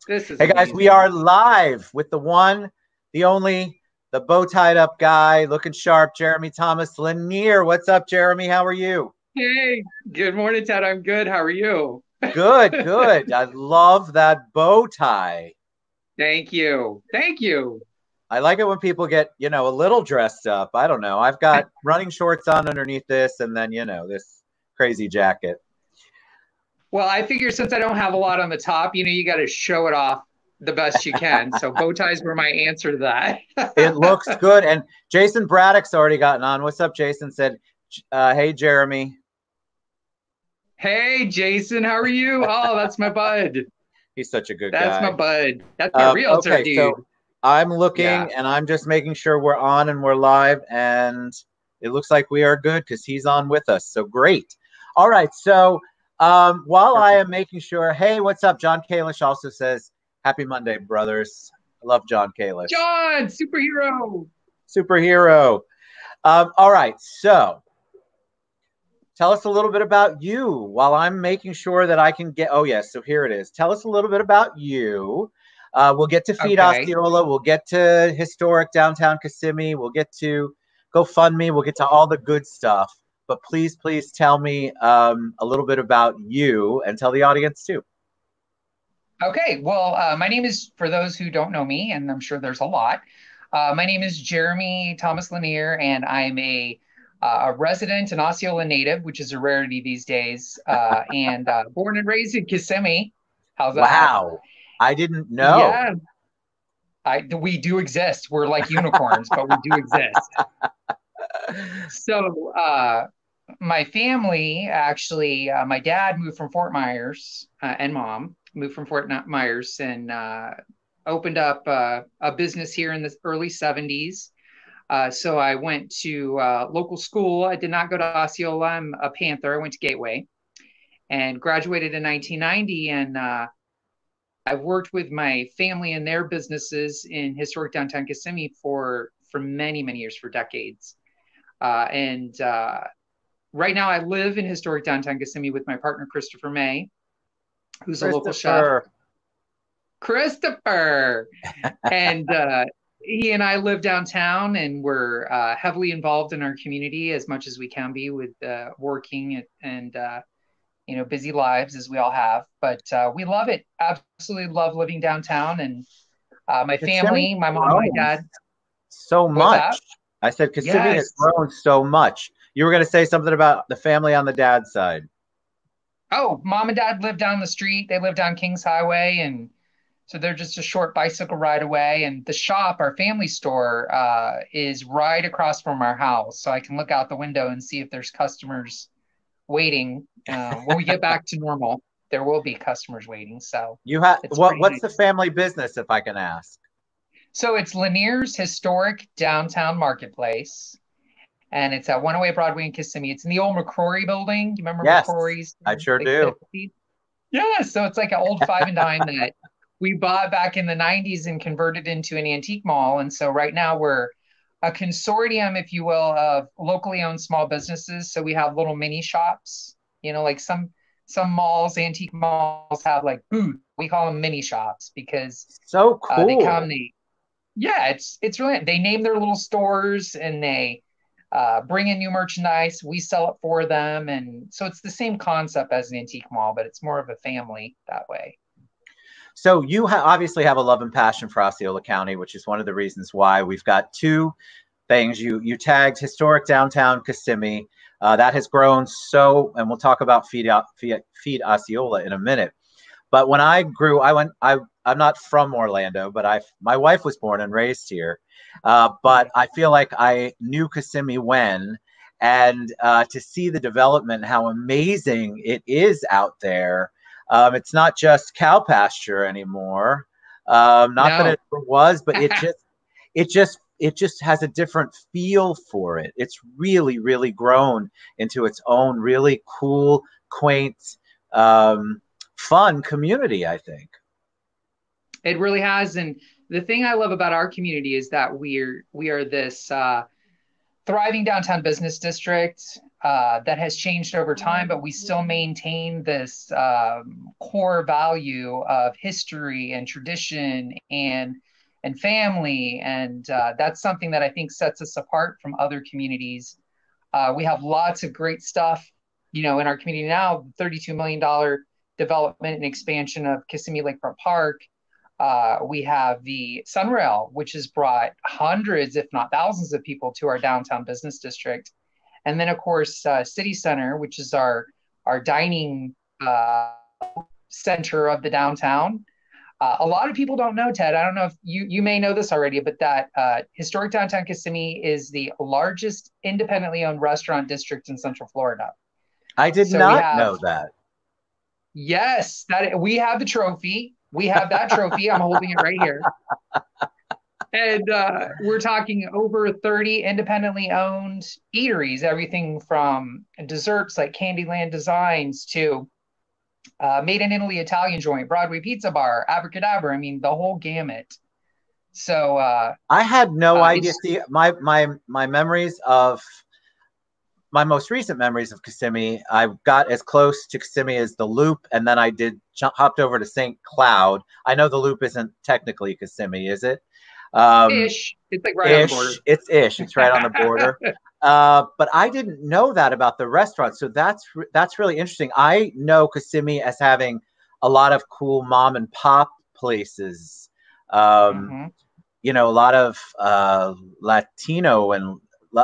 This is Hey guys, we amazing. are live with the one, the only, the bow tied up guy looking sharp, Jeremy Thomas Lanier. What's up, Jeremy? How are you? Hey, good morning, Ted. I'm good. How are you? Good, good. I love that bow tie. Thank you. Thank you. I like it when people get, a little dressed up. I don't know. I've got running shorts on underneath this and then, this crazy jacket. Well, I figure since I don't have a lot on the top, you got to show it off the best you can. So bow ties were my answer to It looks that. good. And Jason Braddock's already gotten on. What's up, Jason? Said, hey, Jeremy. Hey, Jason, how are you? Oh, that's my bud. He's such a good That's my guy. bud. That's my realtor, Okay, dude. so I'm Yeah. looking and I'm just making sure we're on and we're live, and it looks like we are good because he's on with us. So great. All right. So while I Perfect. am making sure, hey, what's up? John Kalish also says, Happy Monday, brothers. I love John Kalish. John, superhero. Superhero. All right. So tell us a little bit about you while I'm making sure that I can get. Oh, yes. So here it is. Tell us a little bit about you. We'll get to Feed Okay. Osceola. We'll get to Historic Downtown Kissimmee. We'll get to GoFundMe. We'll get to all the good stuff. But please, please tell me a little bit about you and tell the audience too. Okay, well, my name is, for those who don't know me, and I'm sure there's a lot, my name is Jeremy Thomas Lanier, and I'm a resident and Osceola native, which is a rarity these days, and born and raised in Kissimmee. How's that? Wow. I didn't know. Yeah, we do exist. We're like unicorns, but we do exist. So, my family actually, my dad moved from Fort Myers, and mom moved from Fort Myers and opened up a business here in the early 70s. So I went to local school. I did not go to Osceola. I'm a Panther. I went to Gateway and graduated in 1990. And I've worked with my family and their businesses in historic downtown Kissimmee for many, many years, for decades. And Right now, I live in historic downtown Kissimmee with my partner, Christopher May, who's a local chef. Christopher. Christopher! And he and I live downtown, and we're heavily involved in our community as much as we can be with working and busy lives as we all have. But we love it. Absolutely love living downtown. And my Kissimmee family, my mom, my grown dad. so What's that? much. I said Kissimmee has Yes. grown so much. You were going to say something about the family on the dad's side. Oh, mom and dad live down the street. They live down Kings Highway, and so they're just a short bicycle ride away. And the shop, our family store, is right across from our house. So I can look out the window and see if there's customers waiting. When we get back to normal, there will be customers waiting. So You have it's pretty what's the nice. family business, if I can ask? So it's Lanier's Historic Downtown Marketplace. And it's at 108 Broadway in Kissimmee. It's in the old McCrory building. You remember Yes, McCrory's I sure big do. 50? Yeah, so it's like an old five and dime that we bought back in the 90s and converted into an antique mall. And so right now we're a consortium, if you will, of locally owned small businesses. So we have little mini shops, like some malls, antique malls have like booths. We call them mini shops because So they come, cool. yeah, it's really, they name their little stores and they bring in new merchandise. We sell it for them. And so it's the same concept as an antique mall, but it's more of a family that way. So you obviously have a love and passion for Osceola County, which is one of the reasons why we've got two things. You tagged historic downtown Kissimmee. That has grown so, and we'll talk about Feed Osceola in a minute. But when I grew, I'm not from Orlando, but my wife was born and raised here. But I feel like I knew Kissimmee when, and to see the development, how amazing it is out there. It's not just cow pasture anymore. Not that No. it was, but it just has a different feel for it. It's really, really grown into its own really cool, quaint, fun community, I think. It really has. And the thing I love about our community is that we are this thriving downtown business district. that has changed over time, but we still maintain this core value of history and tradition and family, and that's something that I think sets us apart from other communities. We have lots of great stuff, in our community now. $32 million development and expansion of Kissimmee Lakefront Park. We have the Sunrail, which has brought hundreds, if not thousands, of people to our downtown business district. And then, of course, City Center, which is our dining center of the downtown. A lot of people don't know, Ted. I don't know if you may know this already, but that Historic Downtown Kissimmee is the largest independently owned restaurant district in Central Florida. I did not know that. Yes, that we have the trophy. We have that trophy. I'm holding it right here. And we're talking over 30 independently owned eateries, everything from desserts like Candyland Designs to Made in Italy Italian joint, Broadway Pizza Bar, Abracadabra. I mean, the whole gamut. So I had no idea. See, my memories of my most recent memories of Kissimmee, I got as close to Kissimmee as the Loop, and then I hopped over to St. Cloud. I know the Loop isn't technically Kissimmee, is it? Ish. It's like right on the border. It's ish. It's right on the border. But I didn't know that about the restaurant. So that's really interesting. I know Kissimmee as having a lot of cool mom and pop places. A lot of Latino and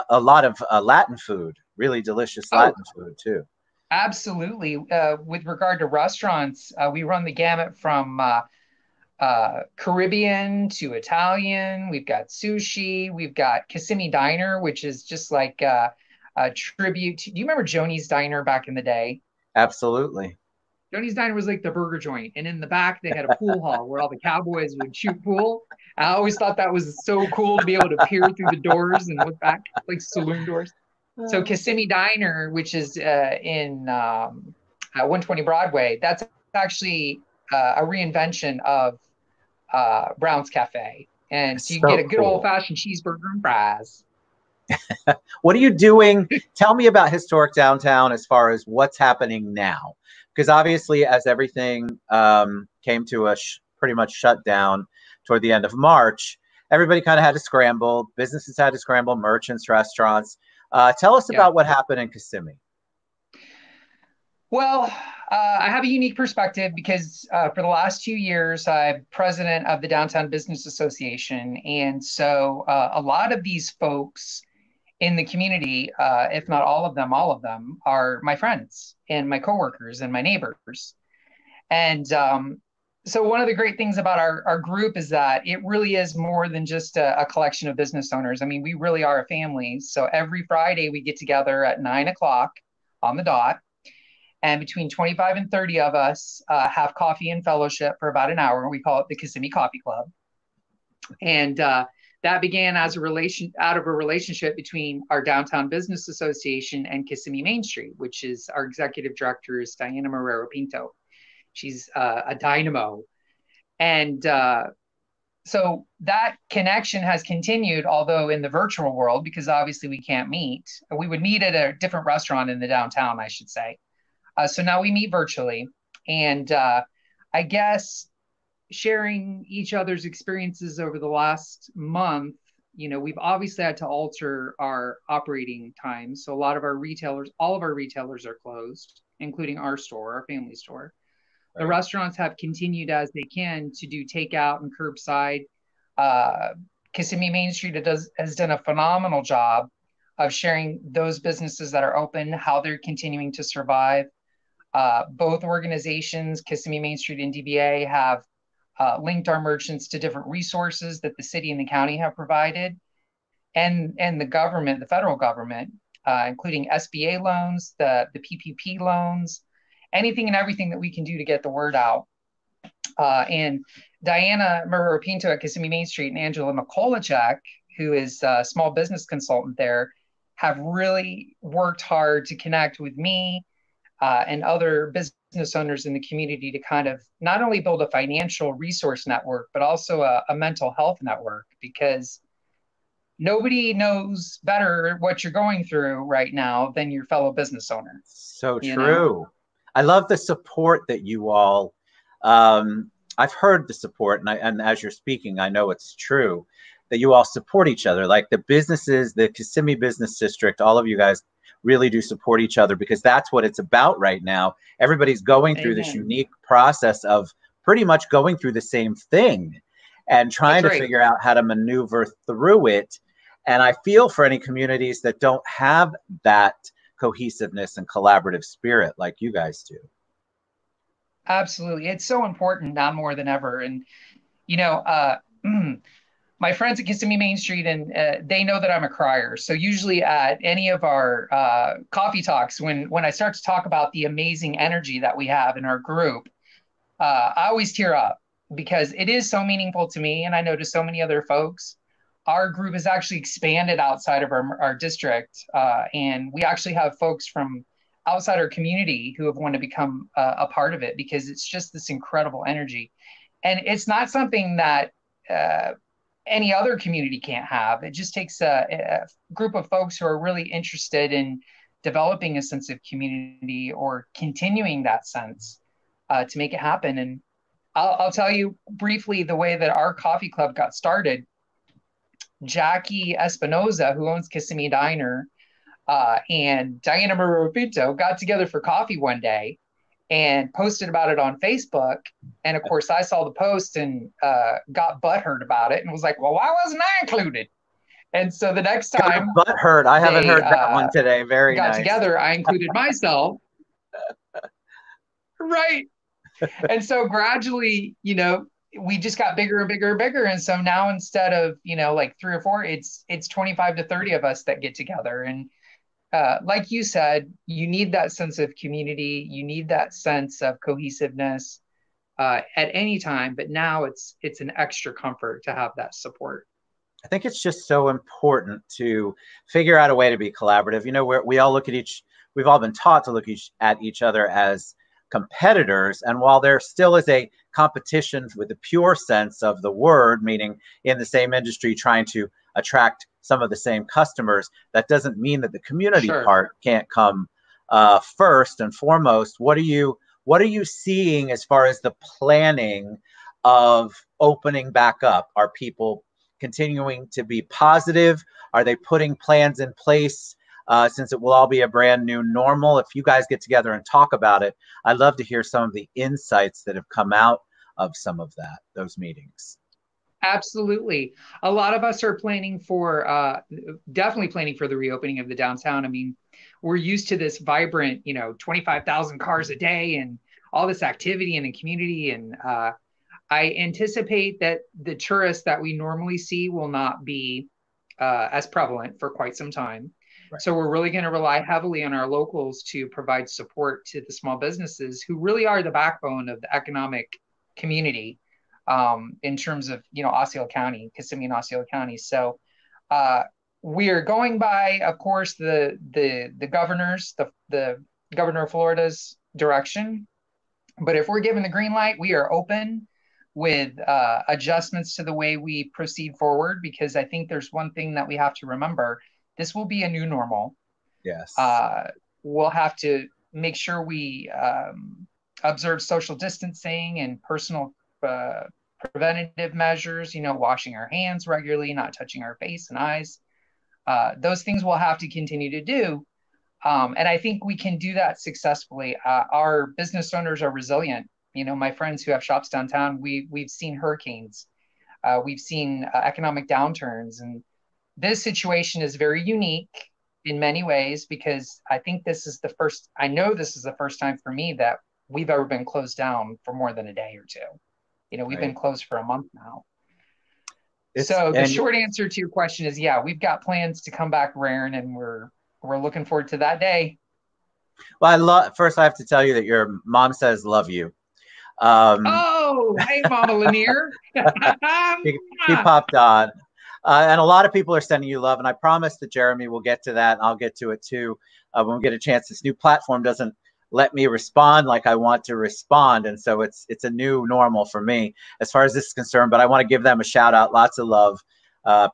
a lot of Latin food, really delicious Latin food too. Absolutely. With regard to restaurants, we run the gamut from Caribbean to Italian. We've got sushi. We've got Kissimmee Diner, which is just like a tribute. Do you remember Joni's Diner back in the day? Absolutely. Joni's Diner was like the burger joint, and in the back they had a pool hall where all the cowboys would shoot pool. I always thought that was so cool to be able to peer through the doors and look back like saloon doors. So Kissimmee Diner, which is in 120 Broadway, that's actually a reinvention of Brown's Cafe, and so you get a good old-fashioned cheeseburger and fries. What are you doing? Tell me about Historic Downtown as far as what's happening now, because obviously as everything came to a pretty much shut down toward the end of March, everybody kind of had to scramble. Businesses had to scramble, merchants, restaurants. Tell us about what happened in Kissimmee. Well, I have a unique perspective because for the last 2 years, I'm president of the Downtown Business Association. And so a lot of these folks in the community, if not all of them are my friends and my coworkers and my neighbors. And so one of the great things about our group is that it really is more than just a collection of business owners. I mean, we really are a family. So every Friday we get together at 9:00 on the dot. And between 25 and 30 of us have coffee and fellowship for about an hour. We call it the Kissimmee Coffee Club. And that began as out of a relationship between our Downtown Business Association and Kissimmee Main Street, which is our executive director is Diana Marrero Pinto. She's a dynamo. And so that connection has continued, although in the virtual world, because obviously we can't meet. We would meet at a different restaurant in the downtown, I should say. So now we meet virtually, and I guess sharing each other's experiences over the last month, we've obviously had to alter our operating times. So all of our retailers are closed, including our store, our family store. Right. The restaurants have continued as they can to do takeout and curbside. Kissimmee Main Street has done a phenomenal job of sharing those businesses that are open, how they're continuing to survive. Both organizations, Kissimmee Main Street and DBA, have linked our merchants to different resources that the city and the county have provided, and the government, the federal government, including SBA loans, the PPP loans, anything and everything that we can do to get the word out. And Diana Marrero Pinto at Kissimmee Main Street and Angela McColachek, who is a small business consultant there, have really worked hard to connect with me and other business owners in the community to kind of not only build a financial resource network, but also a mental health network, because nobody knows better what you're going through right now than your fellow business owner, So you know? true. I love the support that you all, um, I've heard the support, and as you're speaking, I know it's true that you all support each other. Like the businesses, the Kissimmee Business District, all of you guys really do support each other because that's what it's about right now. Everybody's going through this Amen. unique process of pretty much going through the same thing and That's trying to right. figure out how to maneuver through it. And I feel for any communities that don't have that cohesiveness and collaborative spirit like you guys do. Absolutely. It's so important now more than ever. And, you know, my friends at Kissimmee Main Street, and they know that I'm a crier. So usually at any of our coffee talks, when I start to talk about the amazing energy that we have in our group, I always tear up because it is so meaningful to me, and I know to so many other folks. Our group has actually expanded outside of our district, and we actually have folks from outside our community who have wanted to become a part of it because it's just this incredible energy. And it's not something that uh, any other community can't have. It just takes a group of folks who are really interested in developing a sense of community or continuing that sense to make it happen. And I'll tell you briefly the way that our coffee club got started. Jackie Espinoza, who owns Kissimmee Diner, and Diana Marupito got together for coffee one day and posted about it on Facebook. And of course, I saw the post and got butthurt about it and was like, well, why wasn't I included? And so the next Got time butt hurt. I haven't they heard that one today. Very got nice. together, I included myself. Right. And so gradually, we just got bigger and bigger and bigger. And so now instead of, like 3 or 4, it's 25 to 30 of us that get together. And like you said, you need that sense of community. You need that sense of cohesiveness at any time. But now it's an extra comfort to have that support. I think it's just so important to figure out a way to be collaborative. We all look at we've all been taught to look at each other as competitors. And while there still is a competition with the pure sense of the word, meaning in the same industry trying to attract some of the same customers, that doesn't mean that the community Sure. part can't come first and foremost. What are you seeing as far as the planning of opening back up? Are people continuing to be positive? Are they putting plans in place since it will all be a brand new normal? If you guys get together and talk about it, I'd love to hear some of the insights that have come out of some of those meetings. Absolutely. A lot of us are planning for definitely planning for the reopening of the downtown. I mean, we're used to this vibrant, 25,000 cars a day and all this activity in the community. And I anticipate that the tourists that we normally see will not be as prevalent for quite some time. Right. So we're really going to rely heavily on our locals to provide support to the small businesses who really are the backbone of the economic community in terms of Osceola County, Kissimmee and Osceola County. So uh, we are going by, of course, the governor of Florida's direction. But if we're given the green light, we are open with adjustments to the way we proceed forward, because I think there's one thing that we have to remember. This will be a new normal. Yes. We'll have to make sure we observe social distancing and personal preventative measures, washing our hands regularly, not touching our face and eyes. Those things we'll have to continue to do. And I think we can do that successfully. Our business owners are resilient. My friends who have shops downtown, we've seen hurricanes, we've seen economic downturns, and this situation is very unique in many ways because I think I know this is the first time for me that we've ever been closed down for more than a day or two. We've been closed for a month now. So the short answer to your question is, yeah, we've got plans to come back, Raren, and we're looking forward to that day. Well, first I have to tell you that your mom says love you. Hey, Mama Lanier. he popped on. And a lot of people are sending you love, and I promise that Jeremy will get to that, and I'll get to it too when we get a chance. This new platform doesn't let me respond like I want to respond, and so it's a new normal for me as far as this is concerned. But I want to give them a shout out, lots of love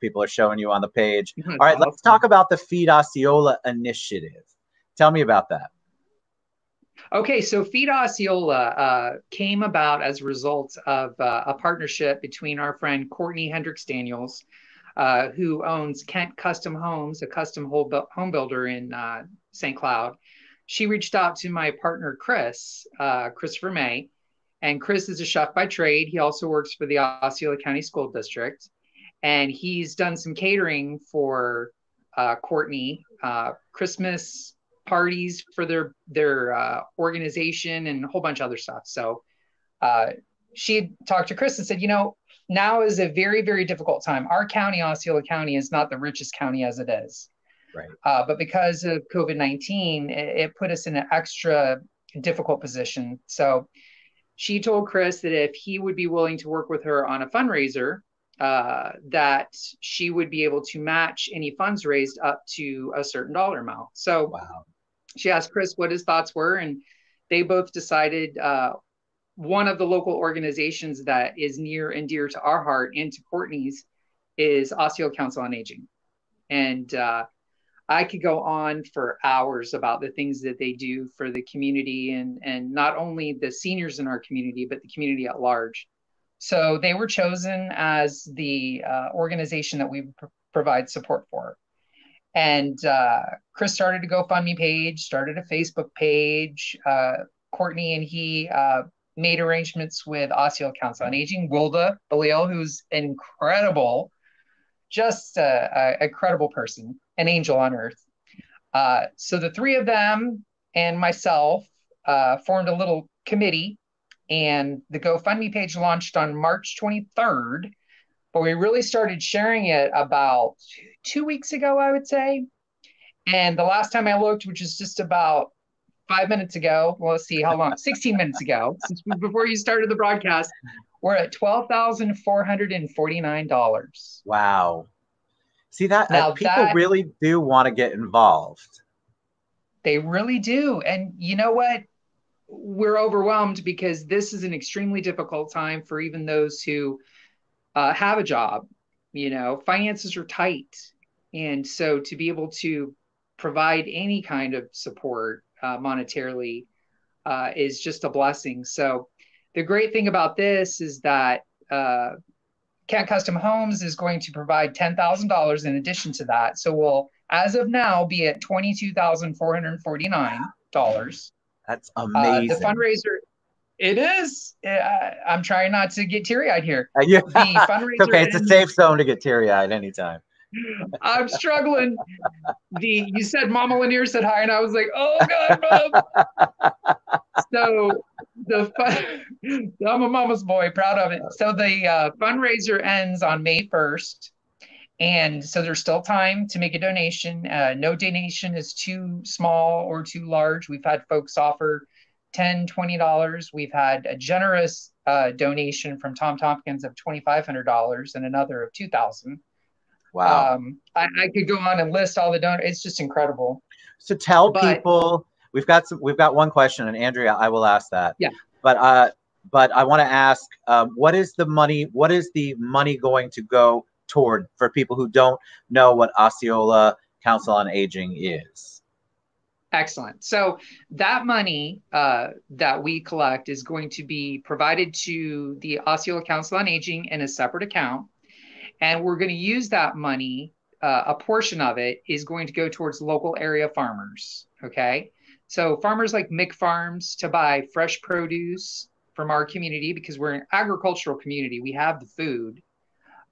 People are showing you on the page. That's All right, awesome. let's talk about the Feed Osceola initiative. Tell me about that. Okay, so Feed Osceola came about as a result of a partnership between our friend Courtney Hendricks Daniels, who owns Kent Custom Homes, a custom home builder in St. Cloud. She reached out to my partner, Christopher May, and Chris is a chef by trade. He also works for the Osceola County School District, and he's done some catering for Courtney, Christmas parties for their organization and a whole bunch of other stuff. So she had talked to Chris and said, now is a very, very difficult time. Our county, Osceola County, is not the richest county as it is. Right. But because of COVID-19, it put us in an extra difficult position. So she told Chris that if he would be willing to work with her on a fundraiser, that she would be able to match any funds raised up to a certain dollar amount. So wow. She asked Chris what his thoughts were, and they both decided one of the local organizations that is near and dear to our heart and to Courtney's is Osceola Council on Aging. And I could go on for hours about the things that they do for the community and not only the seniors in our community, but the community at large. So they were chosen as the organization that we provide support for. And Chris started a GoFundMe page, started a Facebook page. Courtney and he made arrangements with Osceola Council on Aging, Wilda Balil, who's incredible, just a incredible person, an angel on earth. So the three of them and myself formed a little committee, and the GoFundMe page launched on March 23rd. But we really started sharing it about 2 weeks ago, I would say. And the last time I looked, which is just about 5 minutes ago, well, let's see how long, 16 minutes ago, before you started the broadcast, we're at $12,449. Wow. See that? Now people really do want to get involved. They really do. And you know what? We're overwhelmed because this is an extremely difficult time for even those who have a job. Finances are tight. And so to be able to provide any kind of support monetarily is just a blessing. So the great thing about this is that Kent Custom Homes is going to provide $10,000 in addition to that. So we'll, as of now, be at $22,449. That's amazing. The fundraiser, it is. I'm trying not to get teary-eyed here. The fundraiser. Okay, it's a safe zone to get teary-eyed anytime. I'm struggling. You said Mama Lanier said hi, and I was like, oh God, Mom. So I'm a mama's boy, proud of it. So the fundraiser ends on May 1st. And so there's still time to make a donation. No donation is too small or too large. We've had folks offer $10, $20. We've had a generous donation from Tom Tompkins of $2,500 and another of $2,000. Wow. I could go on and list all the donors. It's just incredible. So tell people, we've got one question, and Andrea, I will ask that. Yeah. But I want to ask, what is the money going to go toward for people who don't know what Osceola Council on Aging is? Excellent. So that money that we collect is going to be provided to the Osceola Council on Aging in a separate account. And we're going to use that money, a portion of it is going to go towards local area farmers. Okay. So farmers like Mick Farms to buy fresh produce from our community because we're an agricultural community. We have the food.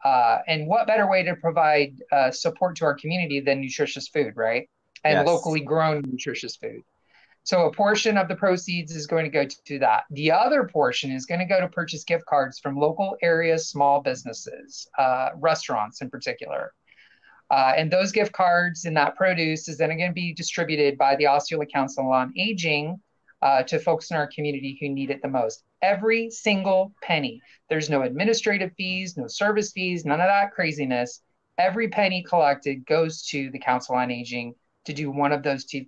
And what better way to provide support to our community than nutritious food, right? And yes. Locally grown nutritious food. So a portion of the proceeds is going to go to that. The other portion is going to go to purchase gift cards from local area small businesses, restaurants in particular. And those gift cards and that produce is then going to be distributed by the Osceola Council on Aging to folks in our community who need it the most. Every single penny. There's no administrative fees, no service fees, none of that craziness. Every penny collected goes to the Council on Aging to do one of those two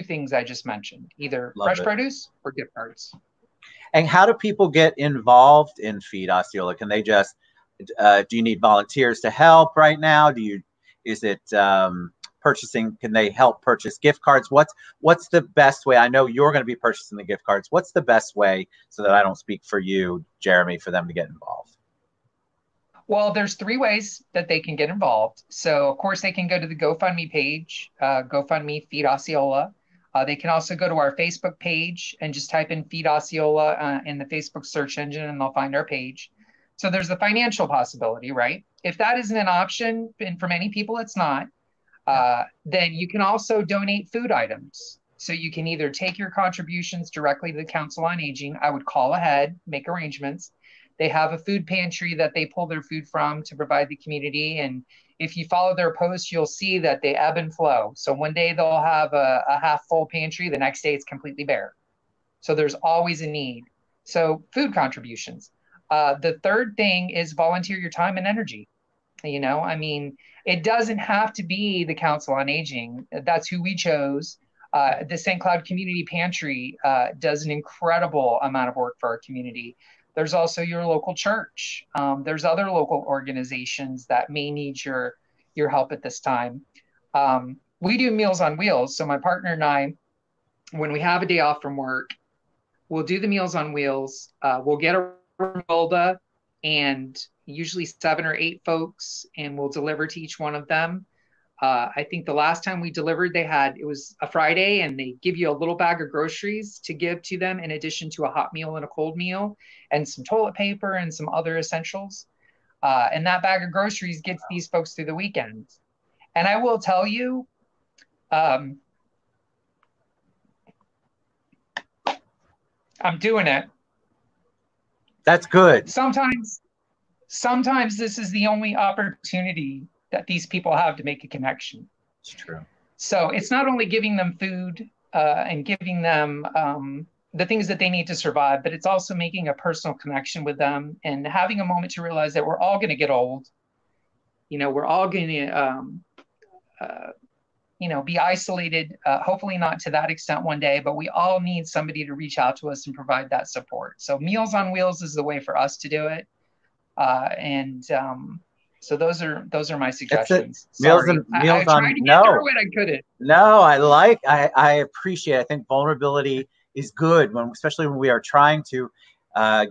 things I just mentioned, either fresh produce or gift cards. And how do people get involved in Feed Osceola? Can they just Do you need volunteers to help right now? Is it purchasing? Can they help purchase gift cards? What's the best way? I know you're going to be purchasing the gift cards. What's the best way, so that I don't speak for you, Jeremy, for them to get involved? Well, there's three ways that they can get involved. So, of course, they can go to the GoFundMe page, GoFundMe Feed Osceola. They can also go to our Facebook page and just type in Feed Osceola in the Facebook search engine, and they'll find our page. So there's the financial possibility, right? If that isn't an option, and for many people it's not, then you can also donate food items. So you can either take your contributions directly to the Council on Aging. I would call ahead, make arrangements. They have a food pantry that they pull their food from to provide the community. And if you follow their posts, you'll see that they ebb and flow. So one day they'll have a half full pantry, the next day it's completely bare. So there's always a need. So food contributions. The third thing is volunteer your time and energy. I mean, it doesn't have to be the Council on Aging. That's who we chose. The St. Cloud Community Pantry does an incredible amount of work for our community. There's also your local church. There's other local organizations that may need your help at this time. We do Meals on Wheels. So my partner and I, when we have a day off from work, we'll do the Meals on Wheels. We'll get a Rolda and usually 7 or 8 folks, and we'll deliver to each one of them. I think the last time we delivered, it was a Friday, and they give you a little bag of groceries to give to them in addition to a hot meal and a cold meal and some toilet paper and some other essentials. And that bag of groceries gets these folks through the weekend. And I will tell you, I'm doing it. That's good. Sometimes this is the only opportunity that these people have to make a connection. It's true. So it's not only giving them food and giving them the things that they need to survive, but it's also making a personal connection with them and having a moment to realize that we're all going to get old. We're all going to, be isolated, hopefully not to that extent one day, but we all need somebody to reach out to us and provide that support. So Meals on Wheels is the way for us to do it. So those are my suggestions. Meals Sorry. on I tried to get through it, I couldn't. No, I appreciate. I think vulnerability is good, especially when we are trying to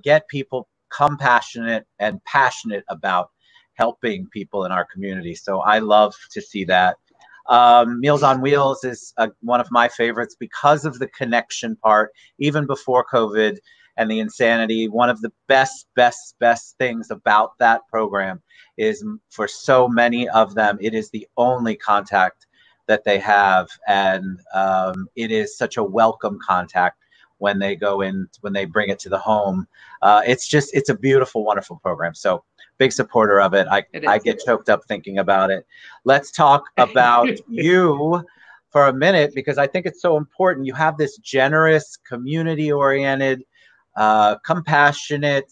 get people compassionate and passionate about helping people in our community. So I love to see that. Meals on Wheels is one of my favorites because of the connection part. Even before COVID and the insanity, one of the best things about that program is, for so many of them, it is the only contact that they have, and it is such a welcome contact when they go in, when they bring it to the home. It's a beautiful, wonderful program. So big supporter of it. I get choked up thinking about it. Let's talk about you for a minute, because I think it's so important. You have this generous, community-oriented, compassionate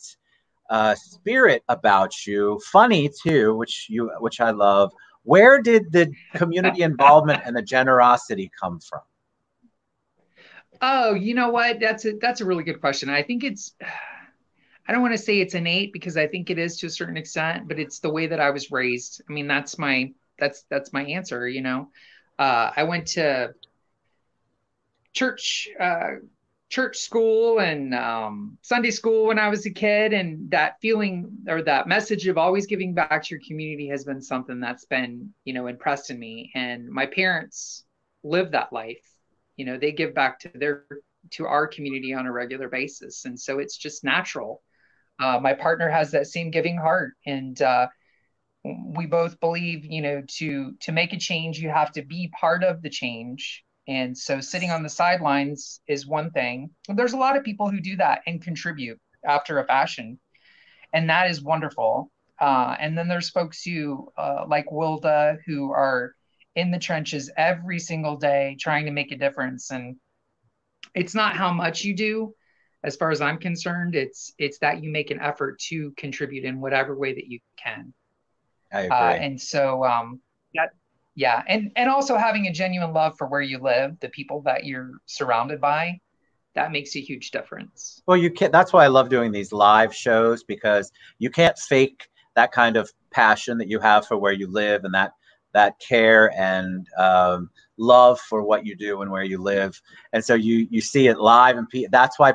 spirit about you. Funny too, which I love. Where did the community involvement and the generosity come from? Oh, you know what? That's a really good question. I think I don't want to say it's innate, because I think it is to a certain extent, but it's the way that I was raised. I mean, that's my answer. I went to church school and Sunday school when I was a kid, and that feeling or that message of always giving back to your community has been something that's been, impressed in me. And my parents live that life. They give back to our community on a regular basis, and so it's just natural. My partner has that same giving heart, and we both believe, to make a change, you have to be part of the change. And so sitting on the sidelines is one thing. There's a lot of people who do that and contribute after a fashion, and that is wonderful. And then there's folks who, like Wilda, who are in the trenches every single day trying to make a difference. And it's not how much you do, as far as I'm concerned. It's that you make an effort to contribute in whatever way that you can. I agree. And so yeah. And also having a genuine love for where you live, the people that you're surrounded by, that makes a huge difference. Well, you can't. That's why I love doing these live shows, because you can't fake that kind of passion that you have for where you live, and that care and love for what you do and where you live. And so you see it live, and that's why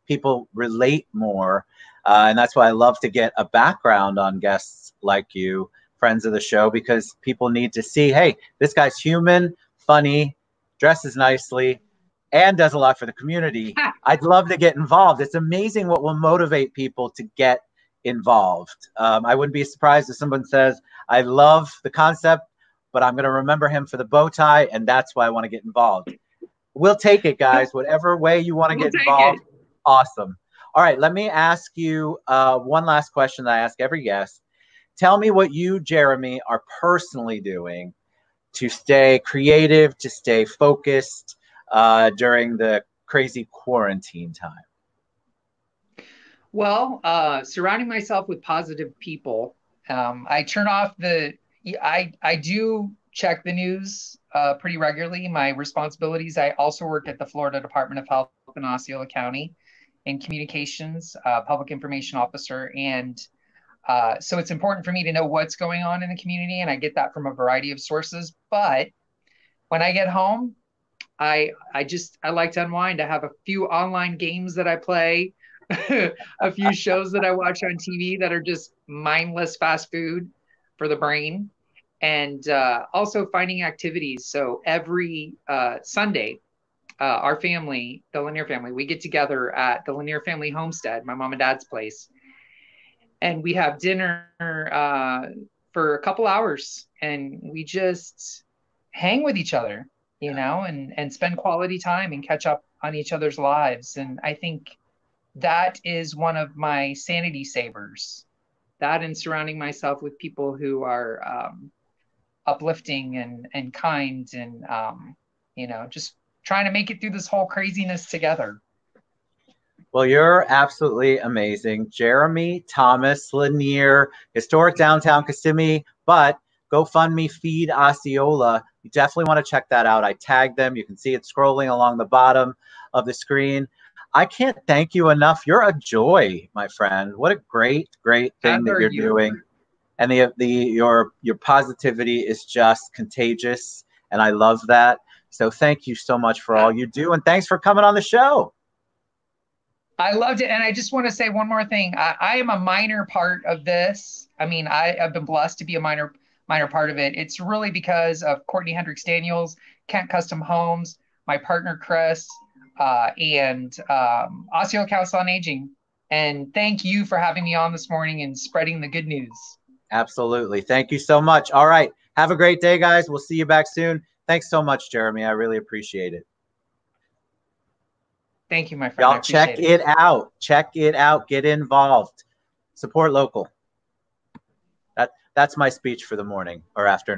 people relate more. And that's why I love to get a background on guests like you, friends of the show, because people need to see, hey, this guy's human, funny, dresses nicely, and does a lot for the community. I'd love to get involved. It's amazing what will motivate people to get involved. I wouldn't be surprised if someone says, I love the concept, but I'm going to remember him for the bow tie, and that's why I want to get involved. We'll take it, guys. Whatever way you want to get involved. Awesome. All right, let me ask you one last question that I ask every guest. Tell me what you, Jeremy, are personally doing to stay creative, to stay focused during the crazy quarantine time. Well, surrounding myself with positive people. I turn off I do check the news pretty regularly. My responsibilities, I also work at the Florida Department of Health in Osceola County in communications, public information officer. And so it's important for me to know what's going on in the community, and I get that from a variety of sources. But when I get home, I like to unwind. I have a few online games that I play, a few shows that I watch on TV that are just mindless fast food for the brain, and also finding activities. So every Sunday, our family, the Lanier family, we get together at the Lanier family homestead, my mom and dad's place, and we have dinner for a couple hours, and we just hang with each other, and spend quality time and catch up on each other's lives. And I think that is one of my sanity savers, that and surrounding myself with people who are uplifting and kind, and just trying to make it through this whole craziness together. Well, you're absolutely amazing. Jeremy Thomas Lanier, Historic Downtown Kissimmee, but GoFundMe Feed Osceola. You definitely want to check that out. I tagged them. You can see it scrolling along the bottom of the screen. I can't thank you enough. You're a joy, my friend. What a great thing that you're doing. And your positivity is just contagious, and I love that. So thank you so much for all you do, and thanks for coming on the show. I loved it. And I just want to say one more thing. I am a minor part of this. I mean, I've been blessed to be a minor part of it. It's really because of Courtney Hendricks Daniels, Kent Custom Homes, my partner, Chris, and Osceola Council on Aging. And thank you for having me on this morning and spreading the good news. Absolutely. Thank you so much. All right. Have a great day, guys. We'll see you back soon. Thanks so much, Jeremy. I really appreciate it. Thank you, my friend. Y'all check it out. Check it out. Get involved. Support local. That's my speech for the morning or afternoon.